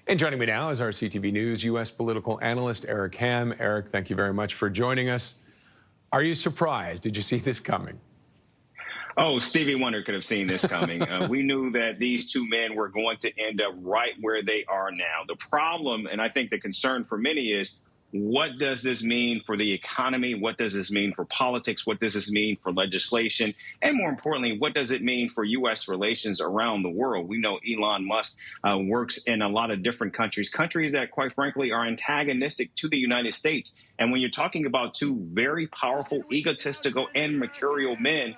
And joining me now is our CTV News U.S. political analyst, Eric Ham. Eric, thank you very much for joining us. Are you surprised? Did you see this coming? Oh, Stevie Wonder could have seen this coming. We knew that these two men were going to end up right where they are now. The problem, and I think the concern for many is, what does this mean for the economy? What does this mean for politics? What does this mean for legislation? And more importantly, what does it mean for U.S. relations around the world? We know Elon Musk works in a lot of different countries that, quite frankly, are antagonistic to the United States. And when you're talking about two very powerful, egotistical, and mercurial men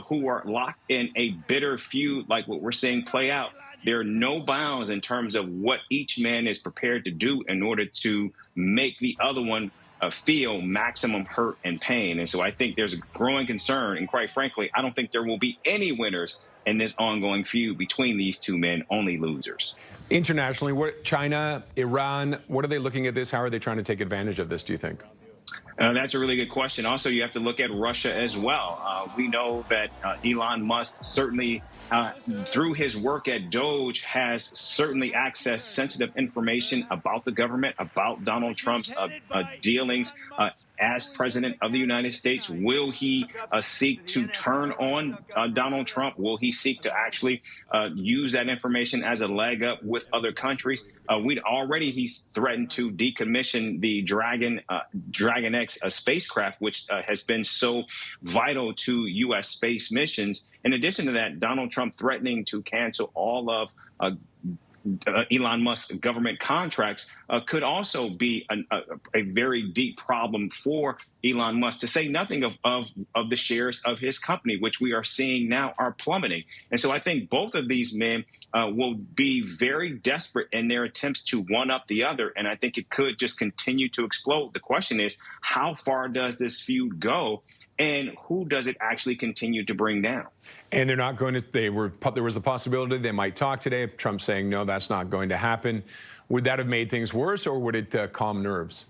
who are locked in a bitter feud like what we're seeing play out, there are no bounds in terms of what each man is prepared to do in order to make the other one feel maximum hurt and pain. And so I think there's a growing concern. And quite frankly, I don't think there will be any winners in this ongoing feud between these two men, only losers. Internationally, China, Iran, what are they looking at this? How are they trying to take advantage of this, do you think? That's a really good question. Also, you have to look at Russia as well. We know that Elon Musk certainly, through his work at Doge, has certainly accessed sensitive information about the government, about Donald Trump's dealings as president of the United States. Will he seek to turn on Donald Trump? Will he seek to actually use that information as a leg up with other countries? He's threatened to decommission the Dragon X spacecraft, which has been so vital to U.S. space missions. In addition to that, Donald Trump threatening to cancel all of Elon Musk's government contracts could also be a very deep problem for Elon Musk, to say nothing of the shares of his company, which we are seeing now are plummeting. And so I think both of these men will be very desperate in their attempts to one up the other. And I think it could just continue to explode. The question is, how far does this feud go? And who does it actually continue to bring down? And they're not going to, there was a possibility they might talk today. Trump saying, no, that's not going to happen. Would that have made things worse, or would it calm nerves?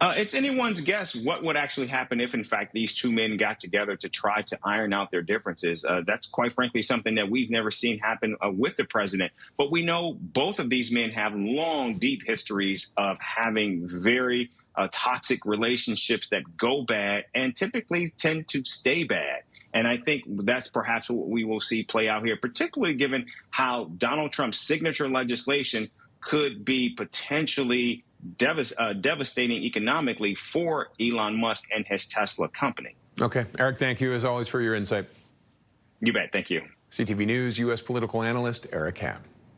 It's anyone's guess what would actually happen if, in fact, these two men got together to try to iron out their differences. That's quite frankly something that we've never seen happen with the president. But we know both of these men have long, deep histories of having very toxic relationships that go bad and typically tend to stay bad. And I think that's perhaps what we will see play out here, particularly given how Donald Trump's signature legislation could be potentially devastating economically for Elon Musk and his Tesla company. Okay. Eric, thank you as always for your insight. You bet. Thank you. CTV News U.S. political analyst Eric Ham.